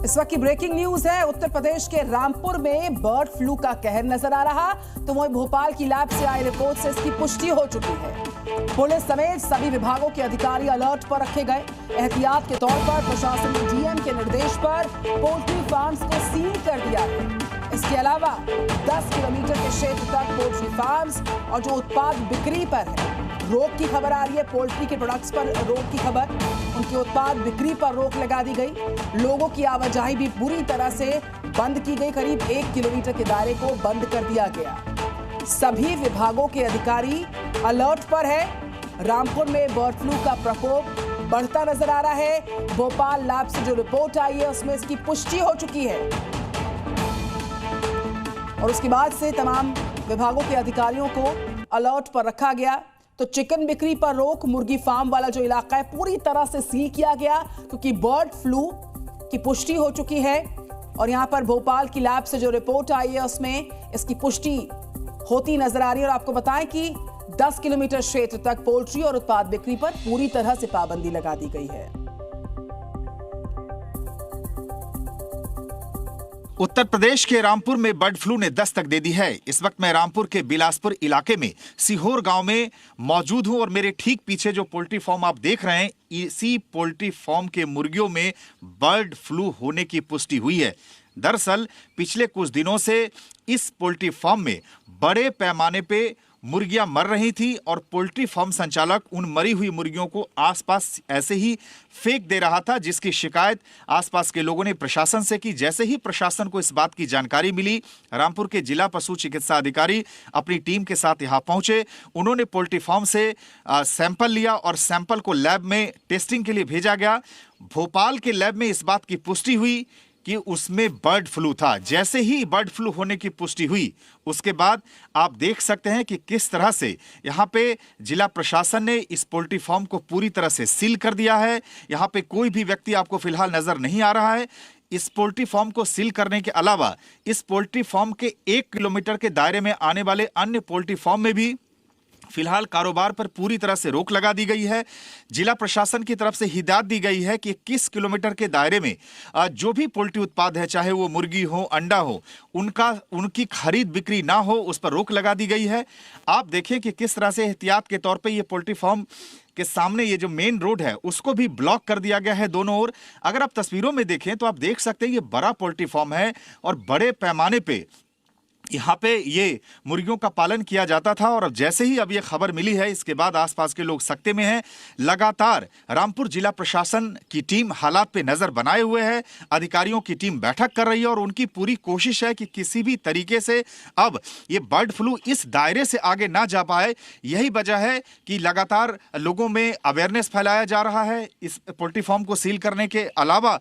इस वक्त की ब्रेकिंग न्यूज है। उत्तर प्रदेश के रामपुर में बर्ड फ्लू का कहर नजर आ रहा, तो वहीं भोपाल की लैब से आई रिपोर्ट से इसकी पुष्टि हो चुकी है। पुलिस समेत सभी विभागों के अधिकारी अलर्ट पर रखे गए। एहतियात के तौर पर प्रशासन ने डीएम के निर्देश पर पोल्ट्री फार्म्स को सील कर दिया है। इसके अलावा 10 किलोमीटर के क्षेत्र तक पोल्ट्री फार्म्स और जो उत्पाद बिक्री पर है, रोक की खबर आ रही है। पोल्ट्री के प्रोडक्ट्स पर रोक की खबर, उनके उत्पाद बिक्री पर रोक लगा दी गई। लोगों की आवाजाही भी पूरी तरह से बंद की गई। करीब 1 किलोमीटर के दायरे को बंद कर दिया गया। सभी विभागों के अधिकारी अलर्ट पर है। रामपुर में बर्ड फ्लू का प्रकोप बढ़ता नजर आ रहा है। भोपाल लैब से जो रिपोर्ट आई है उसमें इसकी पुष्टि हो चुकी है और उसके बाद से तमाम विभागों के अधिकारियों को अलर्ट पर रखा गया। तो चिकन बिक्री पर रोक, मुर्गी फार्म वाला जो इलाका है पूरी तरह से सील किया गया क्योंकि बर्ड फ्लू की पुष्टि हो चुकी है। और यहां पर भोपाल की लैब से जो रिपोर्ट आई है उसमें इसकी पुष्टि होती नजर आ रही है। और आपको बताएं कि 10 किलोमीटर क्षेत्र तक पोल्ट्री और उत्पाद बिक्री पर पूरी तरह से पाबंदी लगा दी गई है। उत्तर प्रदेश के रामपुर में बर्ड फ्लू ने दस्तक दे दी है। इस वक्त मैं रामपुर के बिलासपुर इलाके में सीहोर गांव में मौजूद हूं और मेरे ठीक पीछे जो पोल्ट्री फार्म आप देख रहे हैं, इसी पोल्ट्री फार्म के मुर्गियों में बर्ड फ्लू होने की पुष्टि हुई है। दरअसल पिछले कुछ दिनों से इस पोल्ट्री फार्म में बड़े पैमाने पे मुर्गियां मर रही थी और पोल्ट्री फार्म संचालक उन मरी हुई मुर्गियों को आसपास ऐसे ही फेंक दे रहा था, जिसकी शिकायत आसपास के लोगों ने प्रशासन से की। जैसे ही प्रशासन को इस बात की जानकारी मिली, रामपुर के जिला पशु चिकित्सा अधिकारी अपनी टीम के साथ यहां पहुंचे। उन्होंने पोल्ट्री फार्म से सैंपल लिया और सैंपल को लैब में टेस्टिंग के लिए भेजा गया। भोपाल के लैब में इस बात की पुष्टि हुई कि उसमें बर्ड फ्लू था। जैसे ही बर्ड फ्लू होने की पुष्टि हुई, उसके बाद आप देख सकते हैं कि किस तरह से यहाँ पे जिला प्रशासन ने इस पोल्ट्री फार्म को पूरी तरह से सील कर दिया है। यहाँ पे कोई भी व्यक्ति आपको फिलहाल नजर नहीं आ रहा है। इस पोल्ट्री फार्म को सील करने के अलावा इस पोल्ट्री फार्म के 1 किलोमीटर के दायरे में आने वाले अन्य पोल्ट्री फार्म में भी फिलहाल कारोबार पर पूरी तरह से रोक लगा दी गई है। जिला प्रशासन की तरफ से हिदायत दी गई है कि 21 किलोमीटर के दायरे में जो भी पोल्ट्री उत्पाद है, चाहे वो मुर्गी हो, अंडा हो, उनकी खरीद बिक्री ना हो, उस पर रोक लगा दी गई है। आप देखें कि किस तरह से एहतियात के तौर पे ये पोल्ट्री फार्म के सामने ये जो मेन रोड है उसको भी ब्लॉक कर दिया गया है दोनों ओर। अगर आप तस्वीरों में देखें तो आप देख सकते हैं ये बड़ा पोल्ट्री फार्म है और बड़े पैमाने पे यहाँ पे ये मुर्गियों का पालन किया जाता था। और अब जैसे ही अब ये खबर मिली है, इसके बाद आसपास के लोग सख्ते में हैं। लगातार रामपुर जिला प्रशासन की टीम हालात पे नजर बनाए हुए है। अधिकारियों की टीम बैठक कर रही है और उनकी पूरी कोशिश है कि किसी भी तरीके से अब ये बर्ड फ्लू इस दायरे से आगे ना जा पाए। यही वजह है कि लगातार लोगों में अवेयरनेस फैलाया जा रहा है। इस पोल्ट्री फार्म को सील करने के अलावा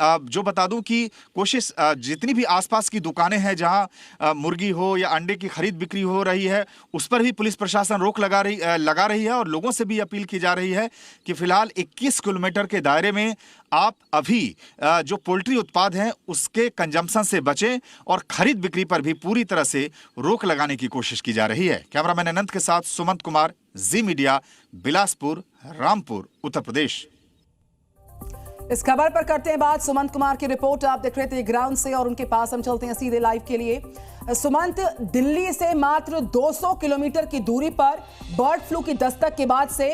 जो बता दूं कि कोशिश जितनी भी आसपास की दुकानें हैं जहां मुर्गी हो या अंडे की खरीद बिक्री हो रही है, उस पर भी पुलिस प्रशासन रोक लगा रही है। और लोगों से भी अपील की जा रही है कि फिलहाल 21 किलोमीटर के दायरे में आप अभी जो पोल्ट्री उत्पाद हैं उसके कंजम्पशन से बचें और खरीद बिक्री पर भी पूरी तरह से रोक लगाने की कोशिश की जा रही है। कैमरामैन अनंत के साथ सुमंत कुमार, जी मीडिया, बिलासपुर, रामपुर, उत्तर प्रदेश। इस खबर पर करते हैं बात सुमंत कुमार की रिपोर्ट आप देख रहे थे ग्राउंड से और उनके पास हम चलते हैं सीधे लाइव के लिए। सुमंत, दिल्ली से मात्र 200 किलोमीटर की दूरी पर बर्ड फ्लू की दस्तक के बाद से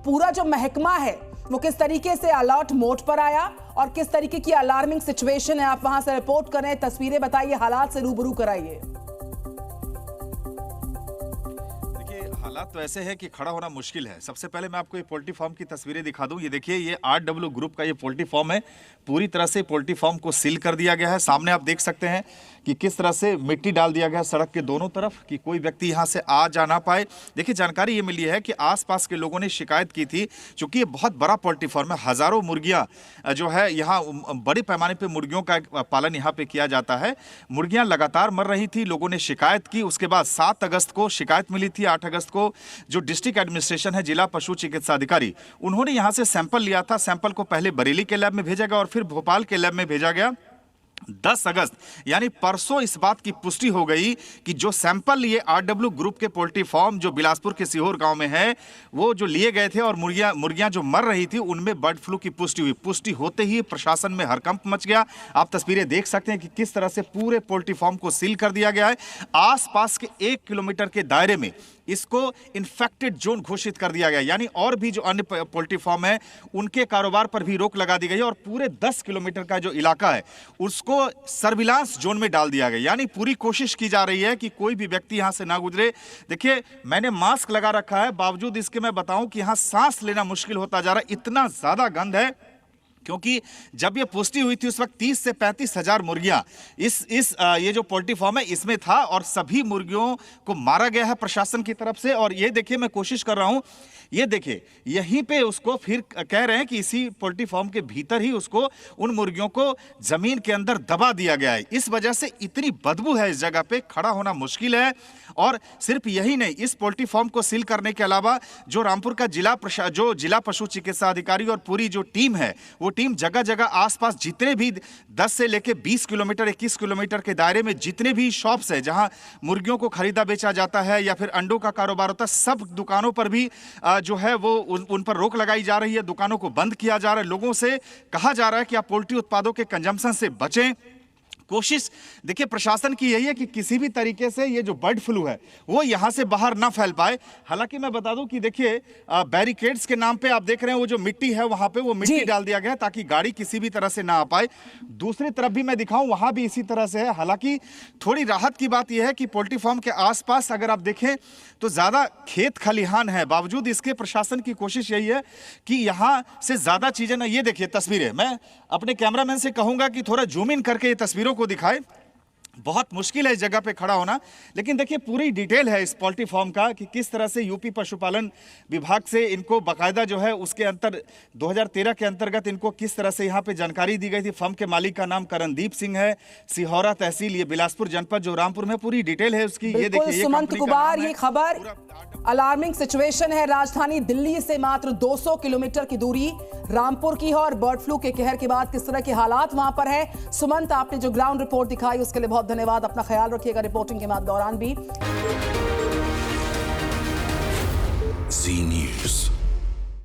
पूरा जो महकमा है वो किस तरीके से अलर्ट मोड पर आया और किस तरीके की अलार्मिंग सिचुएशन है, आप वहां से रिपोर्ट करें, तस्वीरें बताइए, हालात से रूबरू कराइए। हालात तो ऐसे है कि खड़ा होना मुश्किल है। सबसे पहले मैं आपको ये पोल्ट्री फार्म की तस्वीरें दिखा दूं। ये देखिए, ये RW ग्रुप का ये पोल्ट्री फार्म है। पूरी तरह से पोल्ट्री फार्म को सील कर दिया गया है। सामने आप देख सकते हैं कि किस तरह से मिट्टी डाल दिया गया है सड़क के दोनों तरफ कि कोई व्यक्ति यहाँ से आ जा ना पाए। देखिए, जानकारी ये मिली है कि आसपास के लोगों ने शिकायत की थी, चूंकि ये बहुत बड़ा पोल्ट्री फार्म है, हजारों मुर्गियाँ जो है यहाँ बड़े पैमाने पर मुर्गियों का पालन यहाँ पे किया जाता है। मुर्गियाँ लगातार मर रही थी, लोगों ने शिकायत की। उसके बाद 7 अगस्त को शिकायत मिली थी। 8 अगस्त को जो डिस्ट्रिक्ट एडमिनिस्ट्रेशन है, जिला पशु चिकित्सा अधिकारी, उन्होंने यहाँ से सैंपल लिया था। सैंपल को पहले बरेली के लैब में भेजा गया और फिर भोपाल के लैब में भेजा गया। 10 अगस्त यानी परसों इस बात की पुष्टि हो गई कि जो सैंपल ये आरडब्ल्यू ग्रुप के पोल्ट्री फार्म जो बिलासपुर के सीहोर गांव में है, वो जो लिए गए थे और मुर्गियां जो मर रही थी उनमें बर्ड फ्लू की पुष्टि हुई। पुष्टि होते ही प्रशासन में हड़कंप मच गया। आप तस्वीरें देख सकते हैं कि किस तरह से पूरे पोल्ट्री फार्म को सील कर दिया गया है। आसपास के 1 किलोमीटर के दायरे में इसको इन्फेक्टेड जोन घोषित कर दिया गया, यानी और भी जो अन्य पोल्ट्री फार्म है उनके कारोबार पर भी रोक लगा दी गई है और पूरे 10 किलोमीटर का जो इलाका है उसको सर्विलांस जोन में डाल दिया गया। यानी पूरी कोशिश की जा रही है कि कोई भी व्यक्ति यहां से ना गुजरे। देखिए, मैंने मास्क लगा रखा है, बावजूद इसके मैं बताऊं कि यहां सांस लेना मुश्किल होता जा रहा है, इतना ज्यादा गंध है। क्योंकि जब ये पुष्टि हुई थी उस वक्त 30 से 35 हजार मुर्गियां ये जो पोल्ट्री फार्म है इसमें था और सभी मुर्गियों को मारा गया है प्रशासन की तरफ से। और ये देखिए, मैं कोशिश कर रहा हूं, ये देखिए यहीं पे उसको फिर कह रहे हैं कि इसी पोल्ट्री फार्म के भीतर ही उसको उन मुर्गियों को जमीन के अंदर दबा दिया गया है। इस वजह से इतनी बदबू है, इस जगह पे खड़ा होना मुश्किल है। और सिर्फ यही नहीं, इस पोल्ट्री फार्म को सील करने के अलावा जो रामपुर का जिला पशु चिकित्सा अधिकारी और पूरी जो टीम है वो टीम जगह जगह आसपास जितने भी 10 से लेके 20 किलोमीटर 21 किलोमीटर के दायरे में जितने भी शॉप्स है जहां मुर्गियों को खरीदा बेचा जाता है या फिर अंडों का कारोबार होता है, सब दुकानों पर भी जो है वो उन पर रोक लगाई जा रही है। दुकानों को बंद किया जा रहा है। लोगों से कहा जा रहा है कि आप पोल्ट्री उत्पादों के कंजम्पशन से बचें। कोशिश देखिए प्रशासन की यही है कि किसी भी तरीके से ये जो बर्ड फ्लू है वो यहां से बाहर ना फैल पाए। हालांकि मैं बता दूं कि देखिए बैरिकेड्स के नाम पे आप देख रहे हैं वो जो मिट्टी है वहां पे वो मिट्टी डाल दिया गया है ताकि गाड़ी किसी भी तरह से ना आ पाए। दूसरी तरफ भी मैं दिखाऊं, वहां भी इसी तरह से है। हालांकि थोड़ी राहत की बात यह है कि पोल्ट्री फार्म के आसपास अगर आप देखें तो ज्यादा खेत खलिहान है, बावजूद इसके प्रशासन की कोशिश यही है कि यहां से ज्यादा चीजें ना, ये देखिए तस्वीरें, मैं अपने कैमरामैन से कहूंगा कि थोड़ा जूम इन करके ये तस्वीरों को दिखाए। बहुत मुश्किल है इस जगह पे खड़ा होना, लेकिन देखिए पूरी डिटेल है इस पोल्ट्री फार्म का कि किस तरह से यूपी पशुपालन विभाग से इनको बाकायदा जो है उसके 2013 के अंतर्गत इनको किस तरह से यहाँ पे जानकारी दी गई थी। फर्म के मालिक का नाम करणदीप सिंह है, सिहोरा तहसील, ये बिलासपुर जनपद जो रामपुर में, पूरी डिटेल है उसकी। ये देखिए सुमंत कुमार, ये खबर अलार्मिंग सिचुएशन है। राजधानी दिल्ली से मात्र 200 किलोमीटर की दूरी रामपुर की है और बर्ड फ्लू के कहर के बाद किस तरह के हालात वहां पर है। सुमंत, आपने जो ग्राउंड रिपोर्ट दिखाई उसके लिए बहुत धन्यवाद। अपना ख्याल रखिएगा रिपोर्टिंग के दौरान भी। जी न्यूज़।